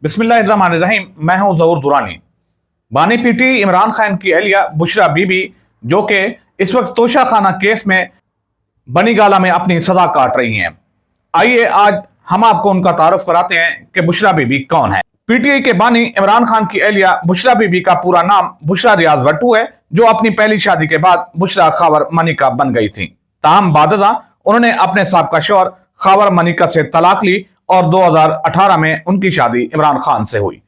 बिस्मिल्लाहिर्रहमानिर्रहीम। मैं हूं ज़हूर दुरानी। बानी पीटी इमरान खान की अहलिया बुशरा बीबी, जो कि इस वक्त तोशा खाना केस में बनी गाला में अपनी सजा काट रही हैं। आइए आज हम आपको उनका तारुफ कराते हैं कि बुशरा बीबी कौन है। पीटीआई के बानी इमरान खान की अहलिया बुशरा बीबी का पूरा नाम बुशरा रियाज भट्टू है, जो अपनी पहली शादी के बाद बुशरा खावर मनिका बन गई थी। ताहम बादजा उन्होंने अपने साबका शौहर खावर मनिका से तलाक ली और 2018 में उनकी शादी इमरान खान से हुई।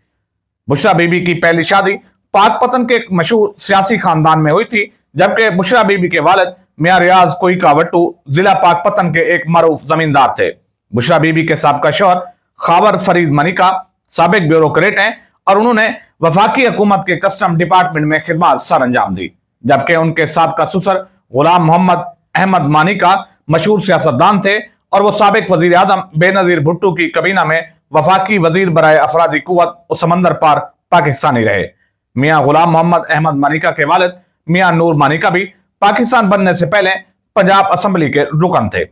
बुशरा बीबी की पहली शादी पाकपतन के एक मशहूर सियासी खानदान में हुई थी, जबकि बुशरा बीबी के वालिद मियां रियाज कोईका भट्टू जिला पाकपतन के एक मरूफ जमींदार थे। बुशरा बीबी के साबका शौहर खावर फरीद मनिका साबिक ब्यूरोक्रेट हैं और उन्होंने वफाकी हुकूमत के कस्टम डिपार्टमेंट में खिदमत सर अंजाम दी, जबकि उनके साबका ससुर गुलाम मोहम्मद अहमद मानिका मशहूर सियासतदान थे और वो साबिक वजीर आजम बेनजीर भुट्टो की कबीना में वफाकी वजीर बराए अफरादी कुव्वत और समंदर पार पाकिस्तानी रहे। मियां गुलाम मोहम्मद अहमद मानिका के वालिद मियां नूर मानिका भी पाकिस्तान बनने से पहले पंजाब असेंबली के रुकन थे।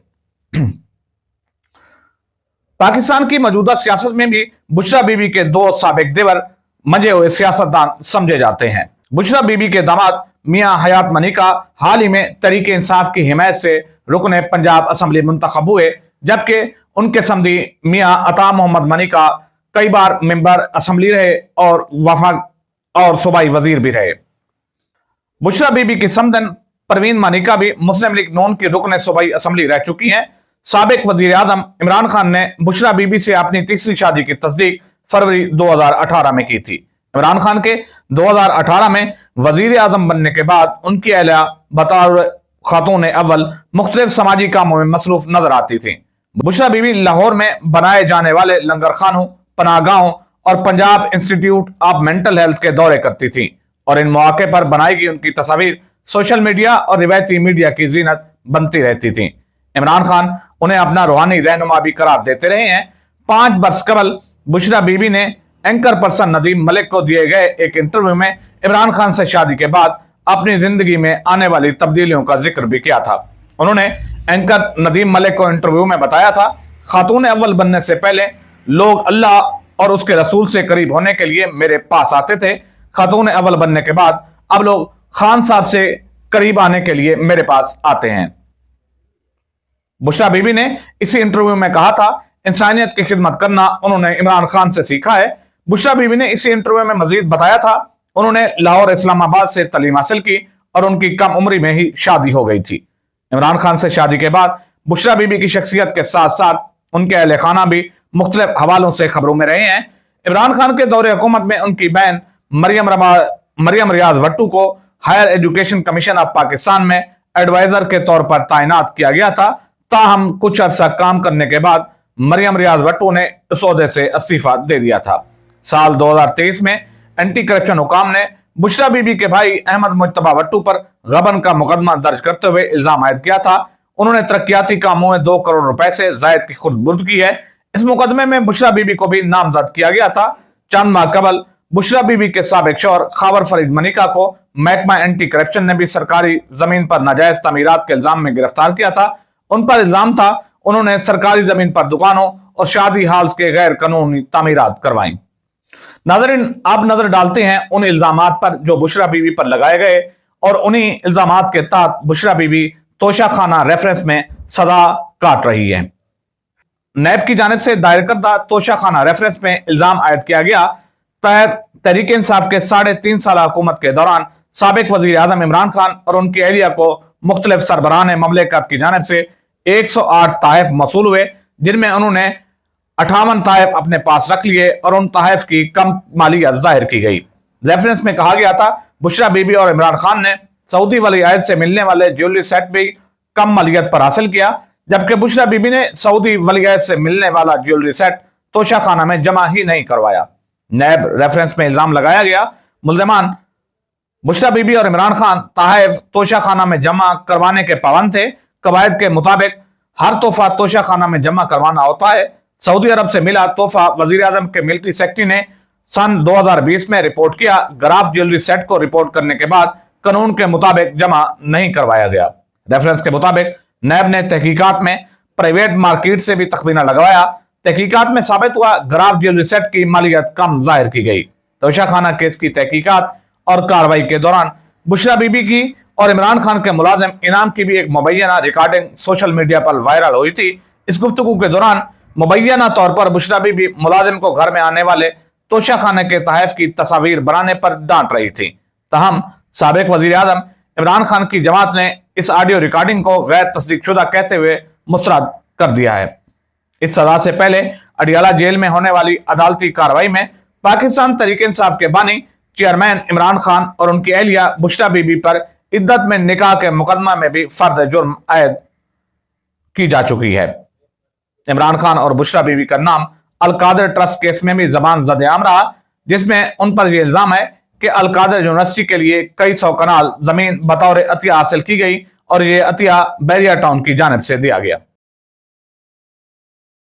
पाकिस्तान की मौजूदा सियासत में भी बुशरा बीबी के दो साबिक देवर मंजे हुए सियासतदान समझे जाते हैं। बुशरा बीबी के दामाद मियां हयात मनिका हाल ही में तरीके इंसाफ की हिमायत से रुकने पंजाब असेंबली मुंतखब हुए, जबकि उनके समधी मियां अता मोहम्मद मनिका कई बार मेंबर असेंबली रहे और वफाक और सूबाई वजीर भी रहे। बुशरा बीबी की समदन परवीन मनिका भी मुस्लिम लीग नून की रुकने सूबाई असेंबली रह चुकी हैं। साबिक वजीर आजम इमरान खान ने बुशरा बीबी से अपनी तीसरी शादी की तस्दीक फरवरी 2018 में की थी। इमरान खान के 2018 में वजीर आजम बनने के बाद उनकी अहलिया बतौर खातून अव्वल मुख्तलिफ समाजी कामों में मसरूफ नजर आती थी। बुशरा बीबी लाहौर में बनाए जाने वाले लंगर खानों, पनाहगाहों और Punjab institute of mental health के दौरे करती थी और इन मौके पर बनाई गई उनकी तस्वीर सोशल मीडिया और रिवायती मीडिया की जीनत बनती रहती थी। इमरान खान उन्हें अपना रूहानी रहनुमा भी करार देते रहे हैं। 5 बरस कबल बुशरा बीबी ने एंकर पर्सन नदीम मलिक को दिए गए एक इंटरव्यू में इमरान खान से शादी के बाद अपनी जिंदगी में आने वाली तब्दीलियों का जिक्र भी किया था। उन्होंने एंकर नदीम मलिक को इंटरव्यू में बताया था, खातून अव्वल बनने से पहले लोग अल्लाह और उसके रसूल से करीब होने के लिए मेरे पास आते थे। खातून अव्वल बनने के बाद अब लोग खान साहब से करीब आने के लिए मेरे पास आते हैं। बुशरा बीबी ने इसी इंटरव्यू में कहा था, इंसानियत की खिदमत करना उन्होंने इमरान खान से सीखा है। बुशरा बीबी ने इसी इंटरव्यू में मजीद बताया था, उन्होंने लाहौर इस्लामाबाद से तालीम हासिल की और उनकी कम उम्री में ही शादी हो गई थी। इमरान खान से शादी के बाद बुशरा बीबी की शख्सियत के साथ साथ उनके अहले खाना भी मुख्तलिफ हवालों से खबरों में रहे हैं। इमरान खान के दौरे हुकूमत में उनकी बहन मरियम रियाज भट्टू को higher education commission of Pakistan में एडवाइजर के तौर पर तैनात किया गया था। ताहम कुछ अरसा काम करने के बाद मरियम रियाज भट्टू ने इस ओहदे से इस्तीफा दे दिया था। साल 2023 में एंटी करप्शन हुकाम ने बुशरा बीबी के भाई अहमद मुज्तबा भट्टू पर गबन का मुकदमा दर्ज करते हुए इल्जाम आयद किया था। उन्होंने तरक्याती कामों में 2 करोड़ रुपए से जायद की खुर्द की है। इस मुकदमे में बुशरा बीबी को भी नामजद किया गया था। चंद माह कबल बुशरा बीबी के साबिक शौहर खावर फरीद मनिका को महकमा एंटी करप्शन ने भी सरकारी जमीन पर नाजायज तमीरात के इल्जाम में गिरफ्तार किया था। उन पर इल्जाम था उन्होंने सरकारी जमीन पर दुकानों और शादी हाल्स के गैर कानूनी तमीरात करवाई। नाज़रीन, आप नजर डालते हैं उन इल्जामात पर जो बुशरा बीबी पर लगाए गए और उन्हीं इल्जामात के तहत बुशरा बीबी तोशा खाना रेफरेंस में सजा काट रही है। नैब की जानिब से दायर करदा तोशा खाना रेफरेंस में इल्जाम आयद किया गया। तहरीक इंसाफ के 3.5 साल हुकूमत के दौरान साबिक वजीर आजम इमरान खान और उनकी अहलिया को मुख्तलिफ सरबराहान ममलिकत की जानिब से 108 तहफ मसूल हुए, जिनमें उन्होंने 58 तहफ अपने पास रख लिए और उन तहफ की कम मालियत जाहिर की गई। रेफरेंस में कहा गया था, बुशरा बीबी और इमरान खान ने सऊदी वली अहद से मिलने वाले ज्वेलरी सेट भी कम मालियत पर हासिल किया, जबकि बुशरा बीबी ने सऊदी वली अहद से मिलने वाला ज्वेलरी सेट तोशा खाना में जमा ही नहीं करवाया। नैब रेफरेंस में इल्जाम लगाया गया, मुल्ज़िमान बुशरा बीबी और इमरान खान तहफ तोशा खाना में जमा करवाने के पाबंद थे। कवायद के मुताबिक हर तोहफा तोशा खाना में जमा करवाना होता है। सऊदी अरब से मिला तोहफा वजीर आजम के मिलिट्री सेक्रेटरी ने सन 2020 में रिपोर्ट किया। ग्राफ ज्वेलरी सेट को रिपोर्ट करने के बाद कानून के मुताबिक जमा नहीं करवाया गया। रेफरेंस के मुताबिक नैब ने तहकीकात में प्राइवेट मार्केट से भी तखमीना लगवाया तहकीकात में साबित हुआ ग्राफ ज्वेलरी सेट की मालियत कम जाहिर की गई। तोशा खाना केस की तहकीकात और कार्रवाई के दौरान बुशरा बीबी की और इमरान खान के मुलाजिम इनाम की भी एक मुबैना रिकॉर्डिंग सोशल मीडिया पर वायरल हुई थी। इस गुफ्तगू के दौरान मुबैना तौर पर बुशरा बीबी मुलाजिम को घर में आने वाले तोशा खाना के तहफ की तस्वीर बनाने पर डांट रही थी। तहम साबिक वजीर आजम इमरान खान की जमात ने इस ऑडियो रिकॉर्डिंग को गैर तस्दीक शुदा कहते हुए मुस्तरद कर दिया है। इस सजा से पहले अडियाला जेल में होने वाली अदालती कार्रवाई में पाकिस्तान तहरीक इंसाफ के बानी चेयरमैन इमरान खान और उनकी अहलिया बुशरा बीबी पर इद्दत में निकाह के मुकदमा में भी फर्द जुर्म आयद की जा चुकी है। इमरान खान और बुशरा बीबी का नाम अल-कादिर ट्रस्ट केस में भी जबान ज़द-ए-आम रहा, जिसमें उन पर यह इल्जाम है कि अल-कादिर यूनिवर्सिटी के लिए कई सौ कनाल जमीन बतौर अतिया हासिल की गई और ये अतिया बैरिया टाउन की जानिब से दिया गया।